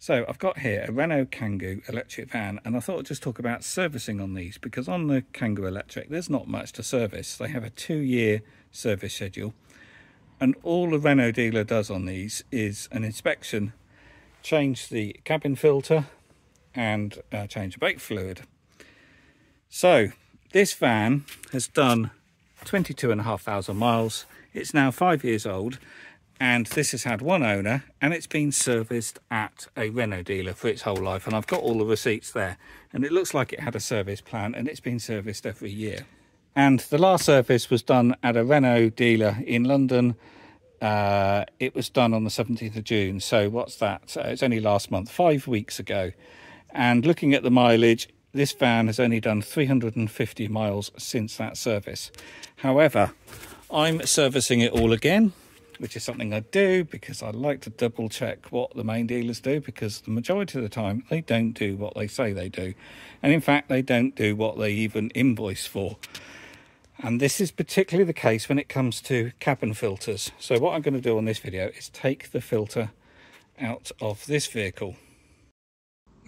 So I've got here a Renault Kangoo electric van, and I thought I'd just talk about servicing on these, because on the Kangoo electric there's not much to service. They have a 2-year service schedule, and all the Renault dealer does on these is an inspection, change the cabin filter and change the brake fluid. So this van has done 22,500 miles. It's now 5 years old, and this has had one owner, and it's been serviced at a Renault dealer for its whole life, and I've got all the receipts there, and it looks like it had a service plan, and it's been serviced every year. And the last service was done at a Renault dealer in London. It was done on the 17th of June, so what's that? So it's only last month, 5 weeks ago. And looking at the mileage, this van has only done 350 miles since that service. However, I'm servicing it all again, which is something I do because I like to double check what the main dealers do, because the majority of the time they don't do what they say they do. And in fact, they don't do what they even invoice for. And this is particularly the case when it comes to cabin filters. So what I'm going to do on this video is take the filter out of this vehicle.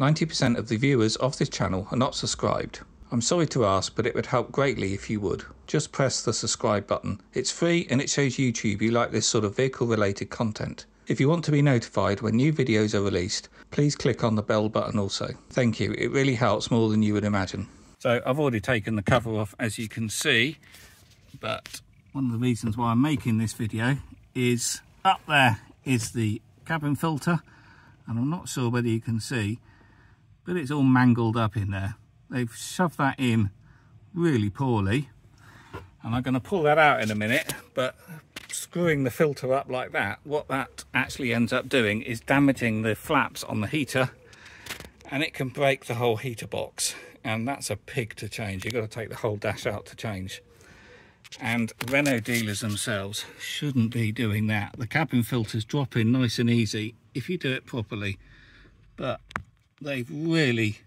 90% of the viewers of this channel are not subscribed. I'm sorry to ask, but it would help greatly if you would. Just press the subscribe button. It's free and it shows YouTube you like this sort of vehicle related content. If you want to be notified when new videos are released, please click on the bell button also. Thank you, it really helps more than you would imagine. So I've already taken the cover off, as you can see, but one of the reasons why I'm making this video is up there is the cabin filter, and I'm not sure whether you can see, but it's all mangled up in there. They've shoved that in really poorly, and I'm going to pull that out in a minute, but screwing the filter up like that, what that actually ends up doing is damaging the flaps on the heater, and it can break the whole heater box, and that's a pig to change. You've got to take the whole dash out to change. And Renault dealers themselves shouldn't be doing that. The cabin filters drop in nice and easy if you do it properly, but they've really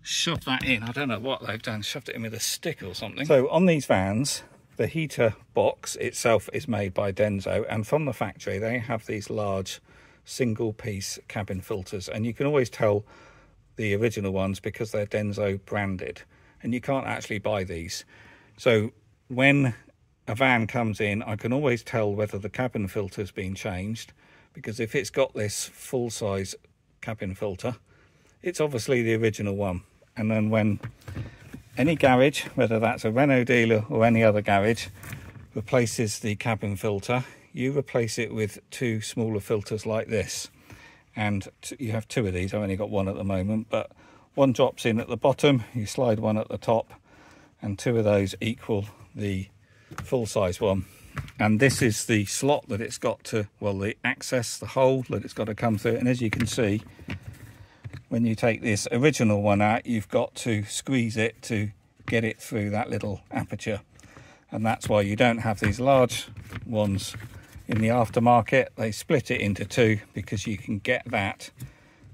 shoved that in. I don't know what they've done, shoved it in with a stick or something. So on these vans, the heater box itself is made by Denso, and from the factory they have these large single piece cabin filters, and you can always tell the original ones because they're Denso branded, and you can't actually buy these. So when a van comes in, I can always tell whether the cabin filter's been changed, because if it's got this full size cabin filter, it's obviously the original one. And then when any garage, whether that's a Renault dealer or any other garage, replaces the cabin filter, you replace it with 2 smaller filters like this. And you have 2 of these. I've only got 1 at the moment, but 1 drops in at the bottom, you slide 1 at the top, and 2 of those equal the full size one. And this is the slot that it's got to, well, the access, the hole that it's got to come through. And as you can see, when you take this original one out, you've got to squeeze it to get it through that little aperture. And that's why you don't have these large ones in the aftermarket. They split it into 2 because you can get that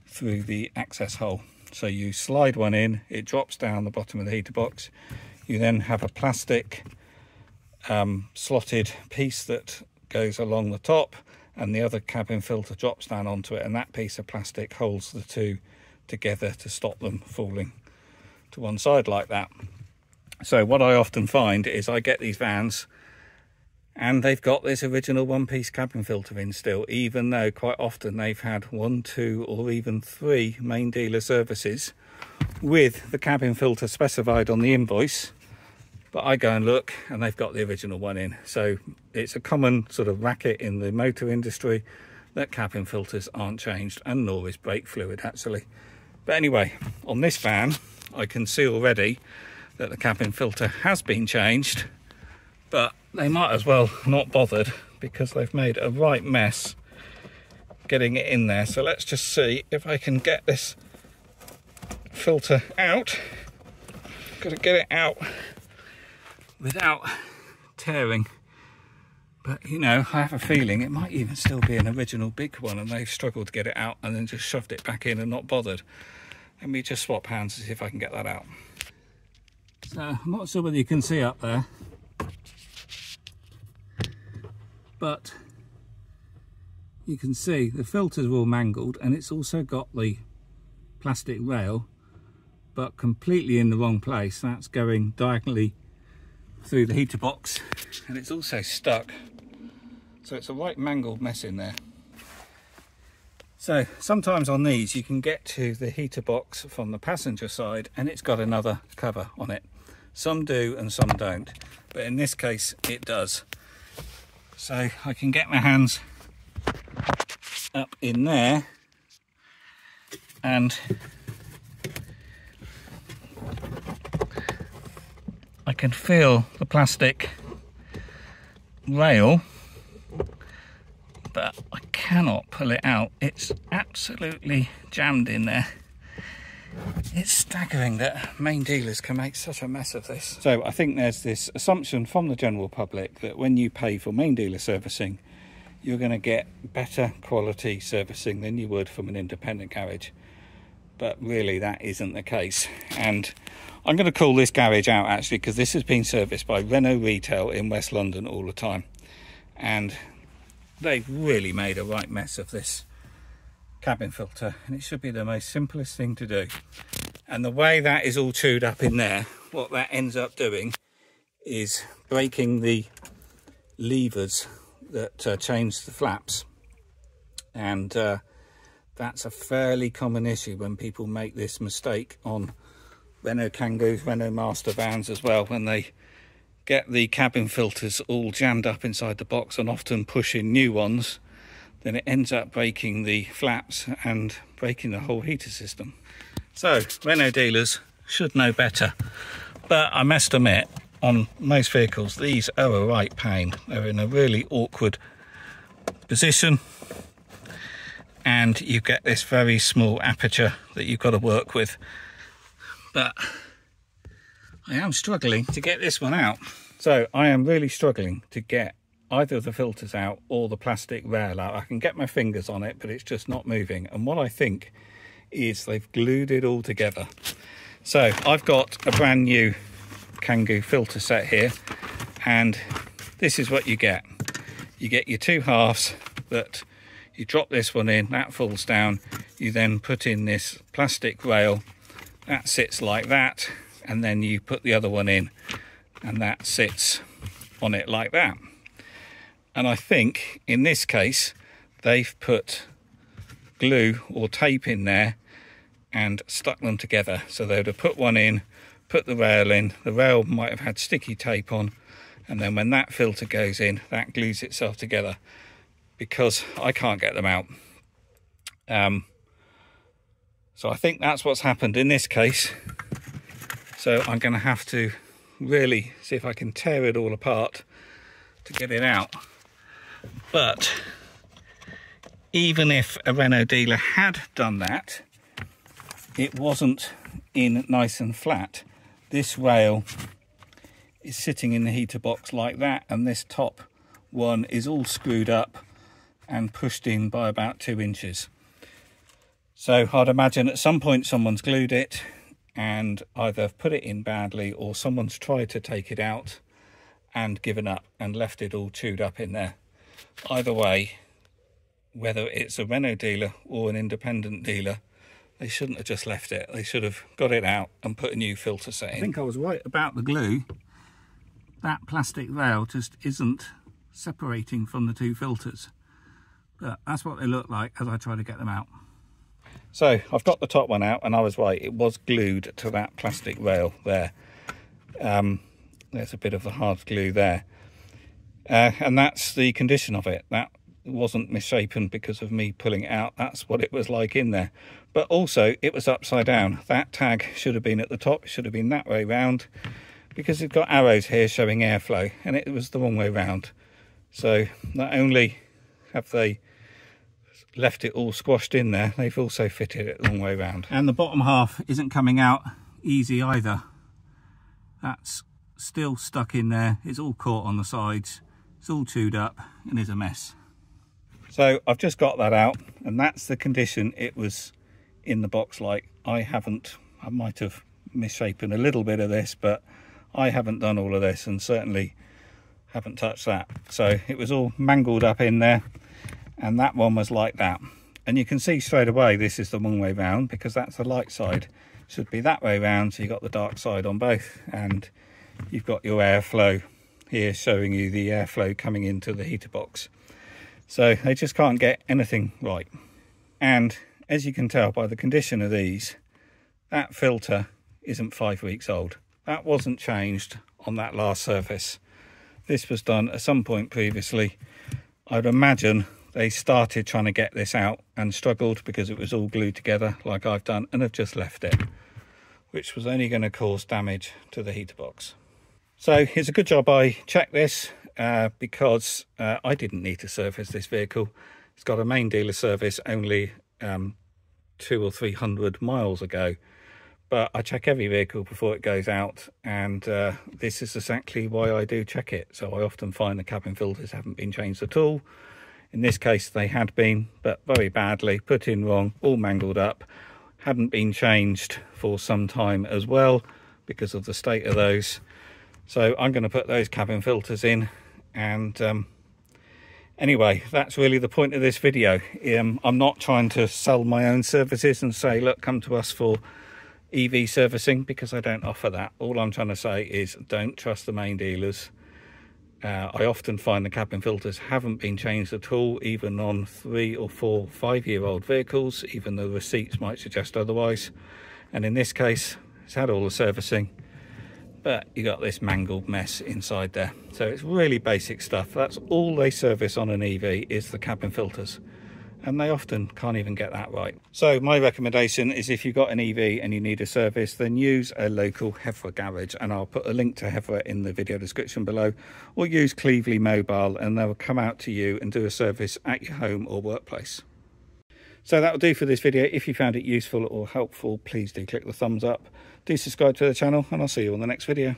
through the access hole. So you slide 1 in, it drops down the bottom of the heater box. You then have a plastic slotted piece that goes along the top, and the other cabin filter drops down onto it, and that piece of plastic holds the 2 together to stop them falling to one side like that. So what I often find is I get these vans and they've got this original 1-piece cabin filter in still, even though quite often they've had 1, 2 or even 3 main dealer services with the cabin filter specified on the invoice. But I go and look and they've got the original one in. So it's a common sort of racket in the motor industry that cabin filters aren't changed, and nor is brake fluid actually. But anyway, on this van I can see already that the cabin filter has been changed, but they might as well not bothered because they've made a right mess getting it in there. So let's just see if I can get this filter out. Got to get it out without tearing, but you know, I have a feeling it might even still be an original big one and they've struggled to get it out and then just shoved it back in and not bothered. Let me just swap hands to see if I can get that out. So I'm not sure whether you can see up there, but you can see the filters are all mangled, and it's also got the plastic rail, but completely in the wrong place. That's going diagonally through the heater box, and it's also stuck. So it's a right mangled mess in there. So sometimes on these you can get to the heater box from the passenger side and it's got another cover on it. Some do and some don't, but in this case it does. So I can get my hands up in there and I can feel the plastic rail, but I cannot pull it out. It's absolutely jammed in there. It's staggering that main dealers can make such a mess of this. So I think there's this assumption from the general public that when you pay for main dealer servicing, you're going to get better quality servicing than you would from an independent garage. But really that isn't the case. And I'm going to call this garage out actually, because this has been serviced by Renault Retail in West London all the time. And they've really made a right mess of this cabin filter, and it should be the most simplest thing to do. And the way that is all chewed up in there, what that ends up doing is breaking the levers that change the flaps. And that's a fairly common issue when people make this mistake on Renault Kangoos, Renault Master vans as well, when they get the cabin filters all jammed up inside the box and often push in new ones, then it ends up breaking the flaps and breaking the whole heater system. So Renault dealers should know better, but I must admit, on most vehicles these are a right pain. They're in a really awkward position and you get this very small aperture that you've got to work with. But I am struggling to get this one out. So I am really struggling to get either of the filters out or the plastic rail out. I can get my fingers on it, but it's just not moving. And what I think is they've glued it all together. So I've got a brand new Kangoo filter set here, and this is what you get. You get your two halves that you drop this one in, that falls down. You then put in this plastic rail, that sits like that, and then you put the other one in and that sits on it like that. And I think in this case they've put glue or tape in there and stuck them together. So they would have put one in, put the rail in, the rail might have had sticky tape on, and then when that filter goes in, that glues itself together, because I can't get them out. So I think that's what's happened in this case. So I'm going to have to really see if I can tear it all apart to get it out. But even if a Renault dealer had done that, it wasn't in nice and flat. This rail is sitting in the heater box like that, and this top one is all screwed up and pushed in by about 2 inches. So I'd imagine at some point someone's glued it and either put it in badly, or someone's tried to take it out and given up and left it all chewed up in there. Either way, whether it's a Renault dealer or an independent dealer, they shouldn't have just left it. They should have got it out and put a new filter set in. I think I was right about the glue. That plastic rail just isn't separating from the two filters. But that's what they look like as I try to get them out. So I've got the top one out, and I was right, it was glued to that plastic rail there. There's a bit of the hard glue there. And that's the condition of it. That wasn't misshapen because of me pulling it out. That's what it was like in there. But also it was upside down. That tag should have been at the top, it should have been that way round, because it's got arrows here showing airflow, and it was the wrong way round. So not only have they left it all squashed in there, they've also fitted it the wrong way round. And the bottom half isn't coming out easy either. That's still stuck in there. It's all caught on the sides. It's all chewed up and is a mess. So I've just got that out, and that's the condition it was in the box like. I might have misshapen a little bit of this, but I haven't done all of this and certainly haven't touched that. So it was all mangled up in there, and that one was like that. And you can see straight away this is the wrong way round, because that's the light side. It should be that way round, so you've got the dark side on both, and you've got your airflow here showing you the airflow coming into the heater box. So they just can't get anything right. And as you can tell by the condition of these, that filter isn't 5 weeks old. That wasn't changed on that last service. This was done at some point previously. I'd imagine they started trying to get this out and struggled because it was all glued together like I've done, and have just left it, which was only going to cause damage to the heater box. So it's a good job I checked this because I didn't need to service this vehicle. It's got a main dealer service only 200 or 300 miles ago, but I check every vehicle before it goes out, and this is exactly why I do check it. So I often find the cabin filters haven't been changed at all. In this case they had been, but very badly, put in wrong, all mangled up, hadn't been changed for some time as well because of the state of those. So I'm going to put those cabin filters in, and anyway, that's really the point of this video. I'm not trying to sell my own services and say, look, come to us for EV servicing, because I don't offer that. All I'm trying to say is don't trust the main dealers. I often find the cabin filters haven't been changed at all, even on 3 or 4, 5-year-old vehicles, even though receipts might suggest otherwise. And in this case, it's had all the servicing, but you got this mangled mess inside there. So it's really basic stuff. That's all they service on an EV is the cabin filters, and they often can't even get that right. So my recommendation is, if you've got an EV and you need a service, then use a local Hevra garage, and I'll put a link to Hevra in the video description below, or use Cleveley Mobile and they'll come out to you and do a service at your home or workplace. So that'll do for this video. If you found it useful or helpful, please do click the thumbs up, do subscribe to the channel, and I'll see you on the next video.